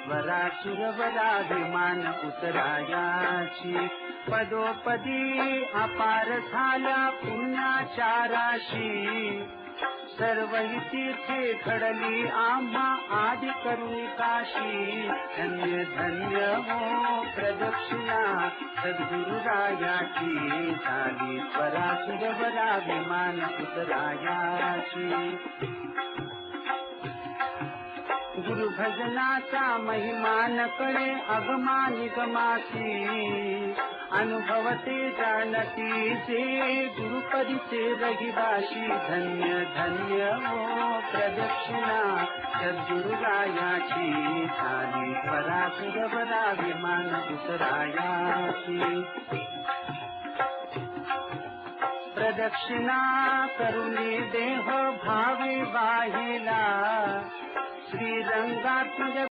वरासुरवराभिमान उतरायाची पदोपदी अपार झाल्या पुण्याचाराशी सर्वही तीर्थे घडली आम्हा आदि करुणी काशी धन्य धन्य हो प्रदक्षिणा सद्गुरुरायाची झाली वरासुरवराभिमान उतरायाची गुरु भजनाचा महिमा न कळे अगमा निगमासी अनुभवते जानती जे गुरुपरीचे रहिवाशी धन्य धन्य हो प्रदक्षिणा सद्गुरुरायाची झाली वरासुरवराभिमान उतरायाची प्रदक्षिणा करुणी देह भावे वाहिला श्रीरंगात